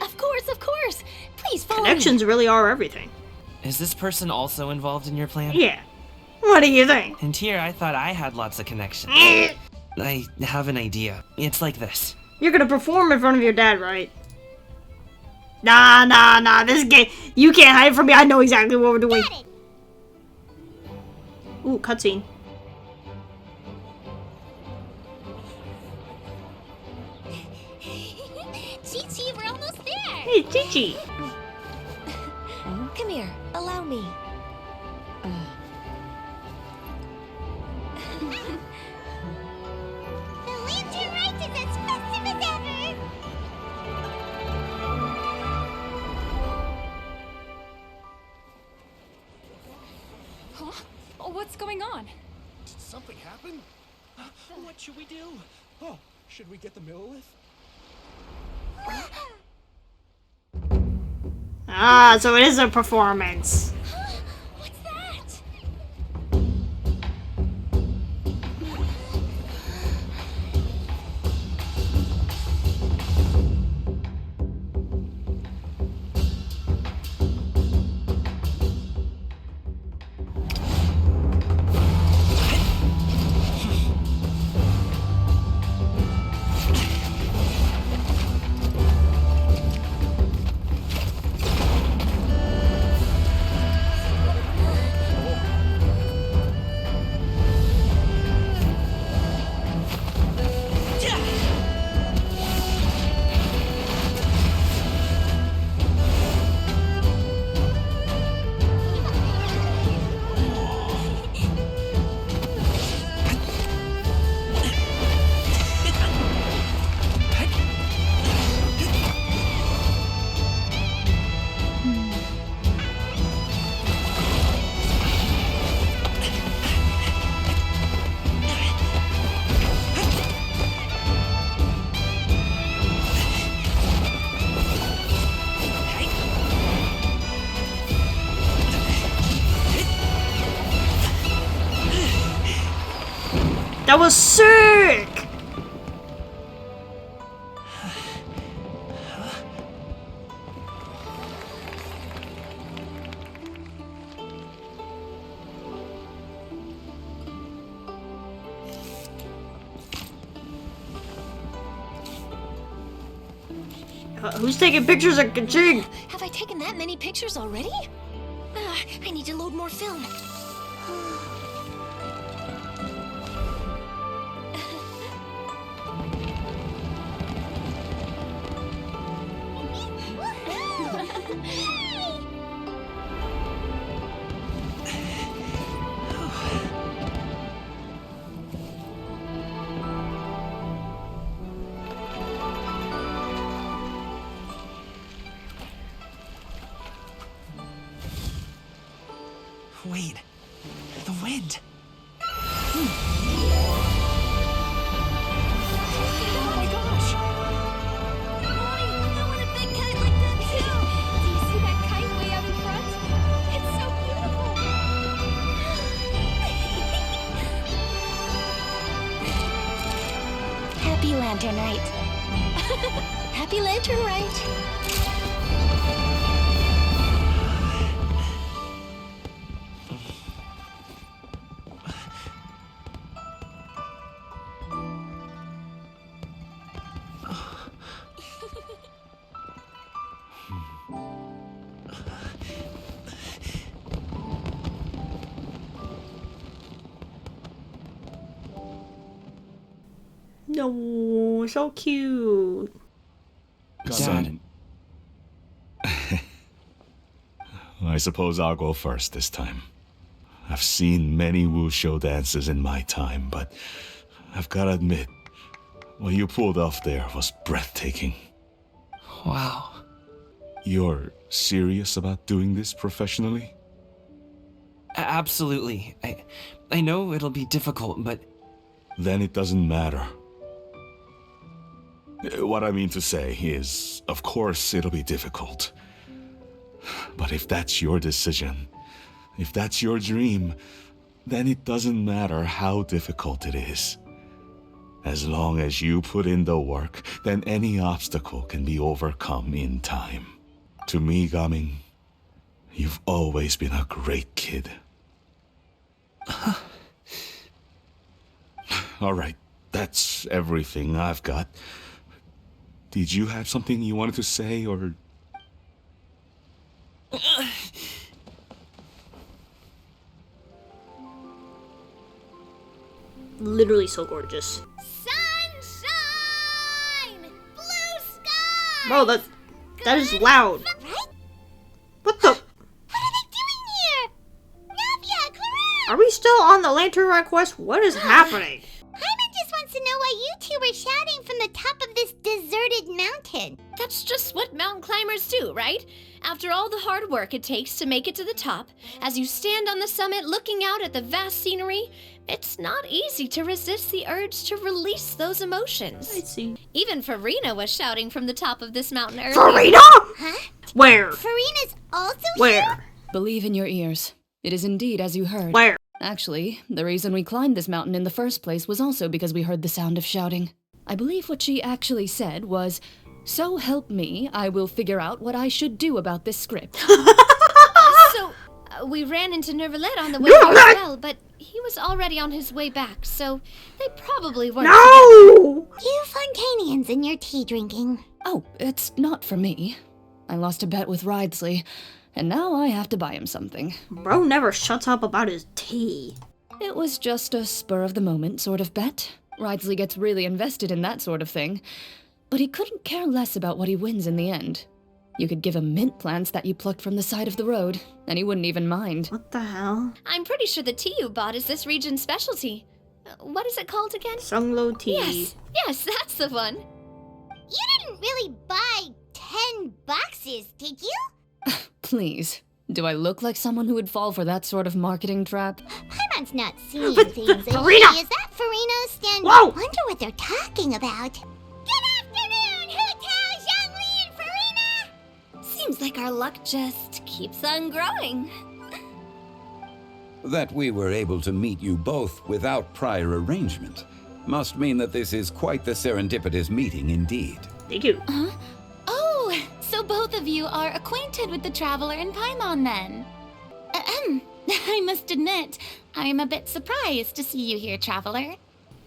Of course, of course. Please follow Connections me. really are everything. Is this person also involved in your plan? Yeah. What do you think? And here I thought I had lots of connections. I have an idea. It's like this. You're gonna perform in front of your dad, right? Nah. This game, you can't hide from me. I know exactly what we're doing. Ooh, cutscene. Chi-Chi, we're almost there! Hey, Chi-Chi. Come here, allow me. The Lantern Rite is as festive as ever! Huh? Oh, what's going on? Did something happen? What should we do? Oh, should we get the Millilith? Ah, so it is a performance. What That was sick! Who's taking pictures of Genshin? Have I taken that many pictures already? I need to load more film. Wait, the wind. Oh my gosh! Mommy, I want a big kite like that too! Do you see that kite way out in front? It's so beautiful! Happy Lantern Rite. Happy Lantern Rite! No, so cute. Son. I suppose I'll go first this time. I've seen many wuxia dances in my time, but I've got to admit, what you pulled off there was breathtaking. Wow. You're serious about doing this professionally? Absolutely. I know it'll be difficult, but... Then it doesn't matter. What I mean to say is, of course it'll be difficult. But if that's your decision, if that's your dream, then it doesn't matter how difficult it is. As long as you put in the work, then any obstacle can be overcome in time. To me, Gaming, you've always been a great kid. Alright, that's everything I've got. Did you have something you wanted to say, or...? Literally so gorgeous. Sunshine! Blue sky! Bro, that is loud. What the? What are they doing here? Navia, Clarisse! Are we still on the Lantern Rite quest? What is happening? Hyman just wants to know why you two were shouting from the top of this deserted mountain. That's just what mountain climbers do, right? After all the hard work it takes to make it to the top, as you stand on the summit looking out at the vast scenery, it's not easy to resist the urge to release those emotions. I see. Even Farina was shouting from the top of this mountain earlier. Farina? Huh? Where? Farina's also Where? here? Believe in your ears. It is indeed as you heard. Where? Actually, the reason we climbed this mountain in the first place was also because we heard the sound of shouting. I believe what she actually said was, "So help me, I will figure out what I should do about this script." We ran into Nervalette on the way here as well, but he was already on his way back, so they probably weren't No! You Fontanians and your tea drinking. Oh, it's not for me. I lost a bet with Ridesley, and now I have to buy him something. Bro never shuts up about his tea. It was just a spur-of-the-moment sort of bet. Ridesley gets really invested in that sort of thing, but he couldn't care less about what he wins in the end. You could give him mint plants that you plucked from the side of the road, and he wouldn't even mind. What the hell? I'm pretty sure the tea you bought is this region's specialty. What is it called again? Sunglo tea. Yes, that's the one. You didn't really buy 10 boxes, did you? Please. Do I look like someone who would fall for that sort of marketing trap? Paimon's not seeing But- things. Is Farina! she? Is that Farina standing? Whoa! Wonder what they're talking about. Good afternoon, Hu Tao, Zhongli, and Farina! Seems like our luck just keeps on growing. That we were able to meet you both without prior arrangement must mean that this is quite the serendipitous meeting indeed. Thank you. Oh, so both of you are acquainted with the Traveler in Paimon then? I must admit, I'm a bit surprised to see you here, Traveler.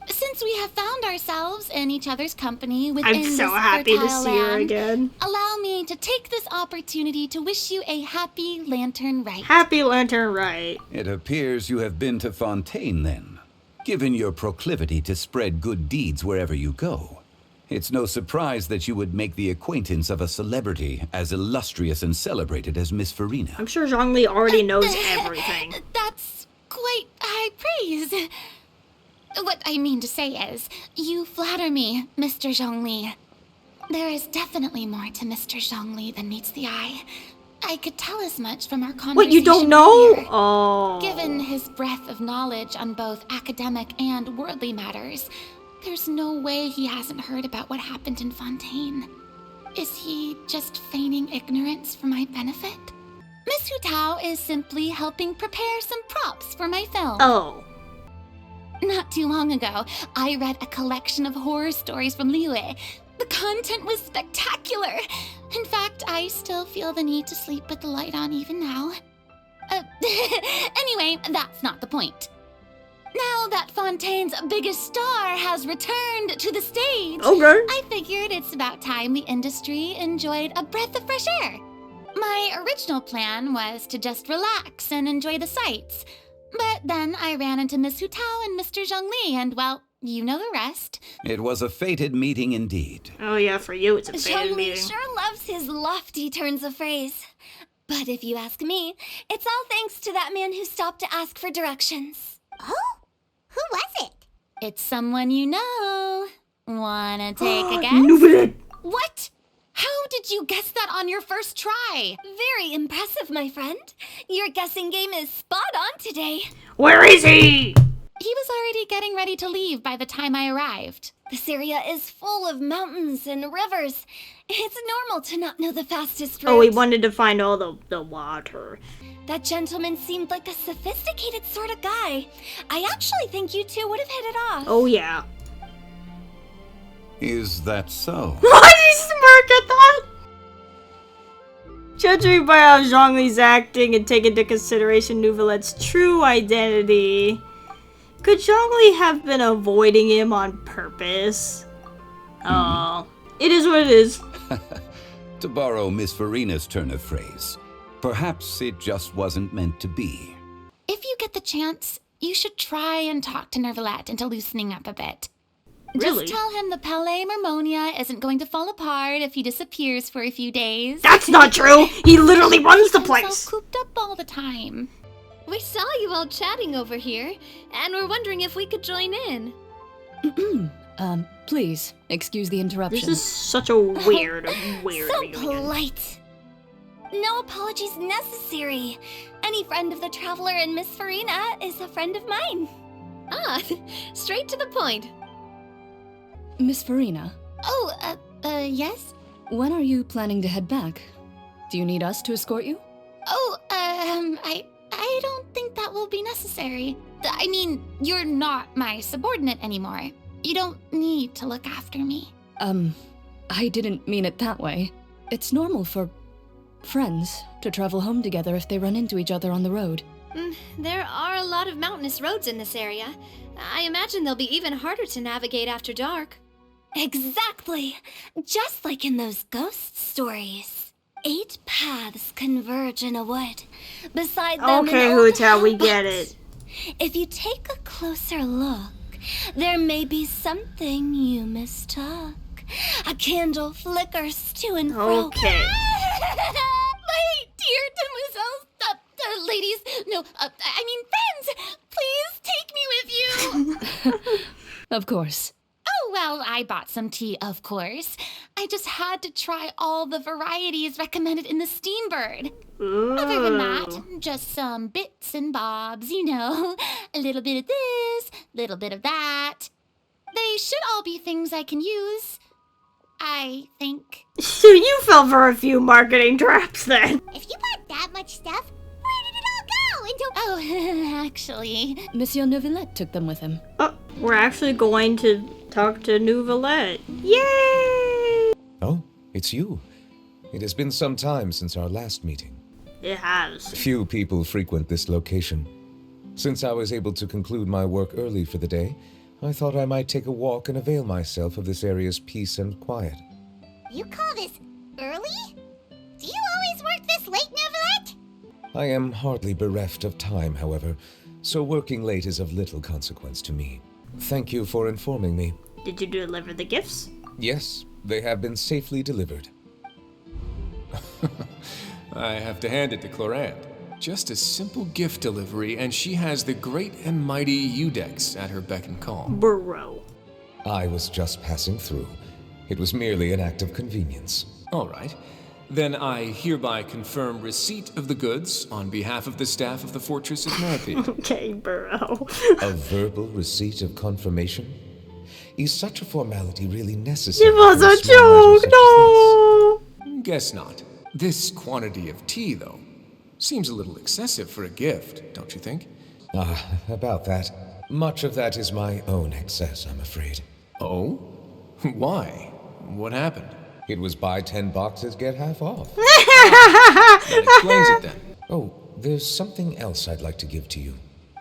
Since we have found ourselves in each other's company within I'm so this happy to fertile see her land, again. allow me to take this opportunity to wish you a happy Lantern Rite. Happy Lantern Rite. It appears you have been to Fontaine then. Given your proclivity to spread good deeds wherever you go, it's no surprise that you would make the acquaintance of a celebrity as illustrious and celebrated as Miss Farina. I'm sure Zhongli already knows everything. That's quite high praise. What I mean to say is, you flatter me, Mr. Zhongli. There is definitely more to Mr. Zhongli than meets the eye. I could tell as much from our conversation. What, you don't know? earlier. Oh. Given his breadth of knowledge on both academic and worldly matters, there's no way he hasn't heard about what happened in Fontaine. Is he just feigning ignorance for my benefit? Miss Hu Tao is simply helping prepare some props for my film. Oh. Not too long ago, I read a collection of horror stories from Liyue. The content was spectacular. In fact, I still feel the need to sleep with the light on even now. Anyway, that's not the point. Now that Fontaine's biggest star has returned to the stage, okay, I figured it's about time the industry enjoyed a breath of fresh air. My original plan was to just relax and enjoy the sights. But then I ran into Miss Hu Tao and Mr. Zhongli, and well, you know the rest. It was a fated meeting indeed. Oh yeah, for you it's a fated Zhongli meeting. sure loves his lofty turns of phrase. But if you ask me, it's all thanks to that man who stopped to ask for directions. Oh? Who was it? It's someone you know. Wanna take a guess? Nubilet. What? How did you guess that on your first try? Very impressive, my friend. Your guessing game is spot on today. Where is he? He was already getting ready to leave by the time I arrived. This area is full of mountains and rivers. It's normal to not know the fastest route. Oh, he wanted to find all the water. That gentleman seemed like a sophisticated sort of guy. I actually think you two would have hit it off. Oh yeah. Is that so? Why did he smirk at that? Judging by how Zhongli's acting and take into consideration Nouvelette's true identity, could Zhongli have been avoiding him on purpose? Oh, it is what it is. To borrow Miss Farina's turn of phrase, perhaps it just wasn't meant to be. If you get the chance, you should try and talk to Nervalette into loosening up a bit. Really? Just tell him the Palais Mermonia isn't going to fall apart if he disappears for a few days. That's not true! He literally runs the place! He's cooped up all the time. We saw you all chatting over here, and we're wondering if we could join in. Please, excuse the interruption. This is such a weird So reunion. polite. No apologies necessary. Any friend of the Traveler and Miss Farina is a friend of mine. Ah, straight to the point. Miss Farina, Oh, yes? when are you planning to head back? Do you need us to escort you? Oh, I don't think that will be necessary. I mean, you're not my subordinate anymore. You don't need to look after me. I didn't mean it that way. It's normal for friends to travel home together if they run into each other on the road. There are a lot of mountainous roads in this area. I imagine they'll be even harder to navigate after dark. Exactly. Just like in those ghost stories. 8 paths converge in a wood. Beside them Okay, an old Hu-Tao, we hall, get but it. If you take a closer look, there may be something you mistook. A candle flickers to and fro. Okay. My dear demoiselles, ladies, no, I mean friends, please take me with you. Of course. Oh, well, I bought some tea, of course. I just had to try all the varieties recommended in the Steambird. Other than that, just some bits and bobs, you know. A little bit of this, little bit of that. They should all be things I can use, I think. So you fell for a few marketing traps then. If you bought that much stuff, where did it all go? Oh, actually. Monsieur Neuvillette took them with him. Oh, we're actually going to talk to Neuvillette. Yay! Oh, it's you. It has been some time since our last meeting. It has. Few people frequent this location. Since I was able to conclude my work early for the day, I thought I might take a walk and avail myself of this area's peace and quiet. You call this early? Do you always work this late, Neuvillette? I am hardly bereft of time, however, so working late is of little consequence to me. Thank you for informing me. Did you deliver the gifts? Yes, they have been safely delivered. I have to hand it to Clorand. Just a simple gift delivery, and she has the great and mighty Udex at her beck and call. Bro. I was just passing through. It was merely an act of convenience. All right. Then I hereby confirm receipt of the goods on behalf of the staff of the Fortress of Maripede. Okay, bro. A verbal receipt of confirmation? Is such a formality really necessary? It was a joke, no! Guess not. This quantity of tea, though, seems a little excessive for a gift, don't you think? About that. Much of that is my own excess, I'm afraid. Oh? Why? What happened? It was buy 10 boxes, get half off. That explains it then. Oh, there's something else I'd like to give to you.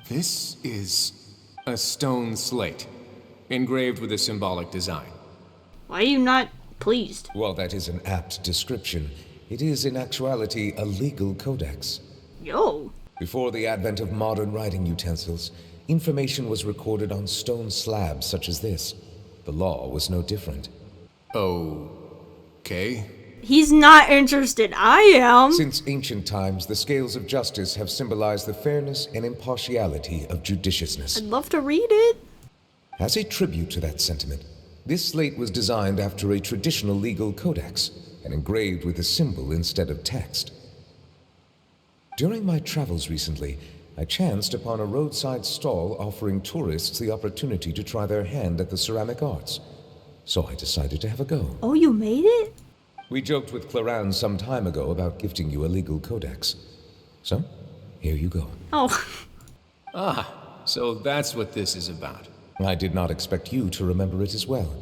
This is a stone slate, engraved with a symbolic design. Why are you not pleased? Well, that is an apt description. It is, in actuality, a legal codex. Yo. Before the advent of modern writing utensils, information was recorded on stone slabs such as this. The law was no different. Okay. He's not interested. I am. Since ancient times, the scales of justice have symbolized the fairness and impartiality of judiciousness. I'd love to read it. As a tribute to that sentiment, this slate was designed after a traditional legal codex and engraved with a symbol instead of text. During my travels recently, I chanced upon a roadside stall offering tourists the opportunity to try their hand at the ceramic arts. So I decided to have a go. Oh, you made it? We joked with Clorand some time ago about gifting you a legal codex. So, here you go. Oh. So that's what this is about. I did not expect you to remember it as well.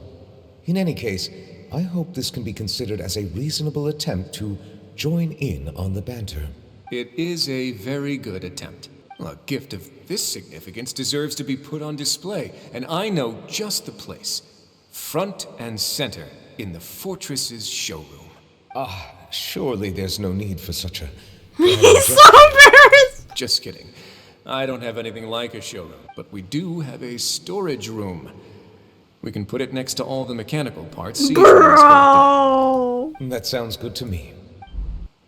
In any case, I hope this can be considered as a reasonable attempt to join in on the banter. It is a very good attempt. A gift of this significance deserves to be put on display, and I know just the place. Front and center in the Fortress's showroom. Surely there's no need for such a... He's so embarrassed! Just kidding. I don't have anything like a showroom, but we do have a storage room. We can put it next to all the mechanical parts. Bro! That sounds good to me.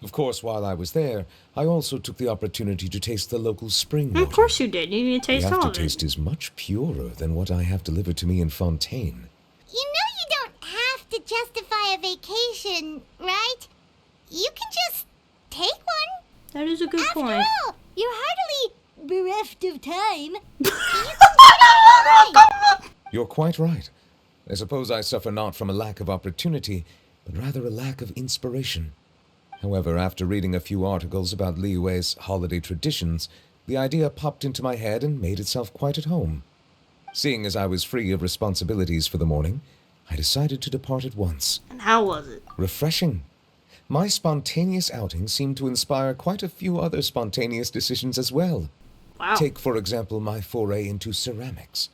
Of course, while I was there, I also took the opportunity to taste the local spring water. Of course you did. You need to taste all of it. The aftertaste is much purer than what I have delivered to me in Fontaine. You know you don't have to justify a vacation, right? You can just take one. That is a good point. After all, you're hardly bereft of time. You're quite right. I suppose I suffer not from a lack of opportunity, but rather a lack of inspiration. However, after reading a few articles about Liyue's holiday traditions, the idea popped into my head and made itself quite at home. Seeing as I was free of responsibilities for the morning, I decided to depart at once. And how was it? Refreshing. My spontaneous outing seemed to inspire quite a few other spontaneous decisions as well. Wow. Take, for example, my foray into ceramics.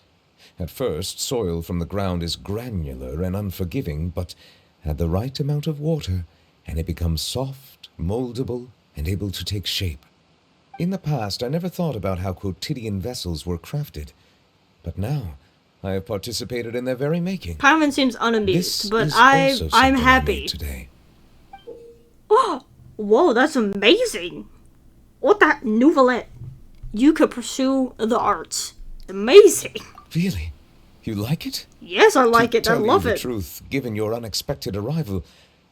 At first, soil from the ground is granular and unforgiving, but add the right amount of water, and it becomes soft, moldable, and able to take shape. In the past, I never thought about how quotidian vessels were crafted, but now I have participated in their very making. Paimon seems unamused, This but is also I'm something I happy. made today. Oh, whoa, that's amazing. What the Neuvillette? You could pursue the arts. Amazing. Really? You like it? Yes, I like it. I To love tell you it. the truth, given your unexpected arrival,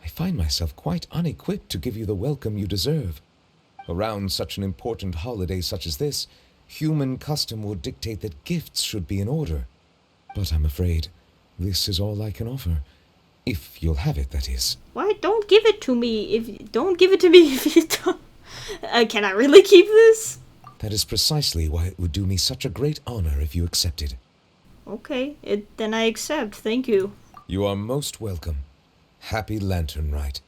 I find myself quite unequipped to give you the welcome you deserve. Around such an important holiday such as this, human custom would dictate that gifts should be in order. But I'm afraid this is all I can offer. If you'll have it, that is. Why? Don't give it to me. Don't give it to me if you don't. Can I really keep this? That is precisely why it would do me such a great honor if you accepted. Okay, then I accept. Thank you. You are most welcome. Happy Lantern Rite.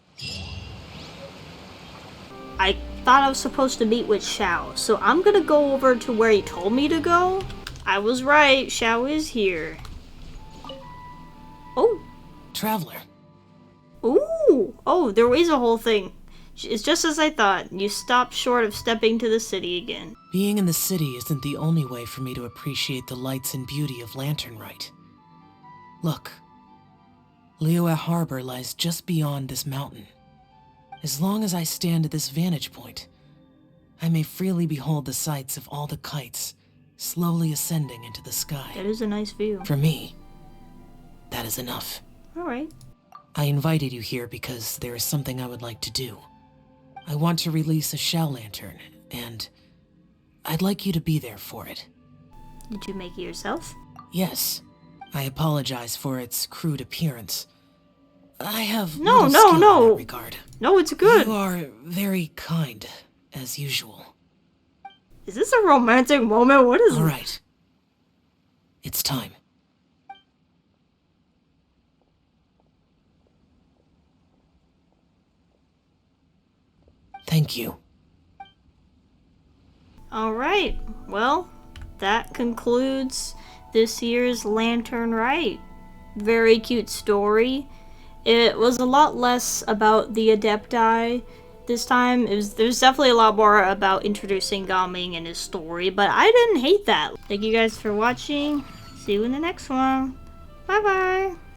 I thought I was supposed to meet with Xiao, so I'm gonna go over to where he told me to go. I was right, Xiao is here. Oh. Traveler. Ooh. Oh, there is a whole thing. It's just as I thought. You stopped short of stepping to the city again. Being in the city isn't the only way for me to appreciate the lights and beauty of Lantern Rite. Look. Liyue Harbor lies just beyond this mountain. As long as I stand at this vantage point, I may freely behold the sights of all the kites slowly ascending into the sky. That is a nice view. For me, that is enough. Alright. I invited you here because there is something I would like to do. I want to release a shell lantern, and I'd like you to be there for it. Did you make it yourself? Yes. I apologize for its crude appearance. I have no. in that regard. No, it's good. You are very kind, as usual. Is this a romantic moment? What is All right. It's time. Thank you. Alright, well, that concludes this year's Lantern Rite. Very cute story. It was a lot less about the Adepti this time. There's definitely a lot more about introducing Gaming and his story, but I didn't hate that. Thank you guys for watching. See you in the next one. Bye bye.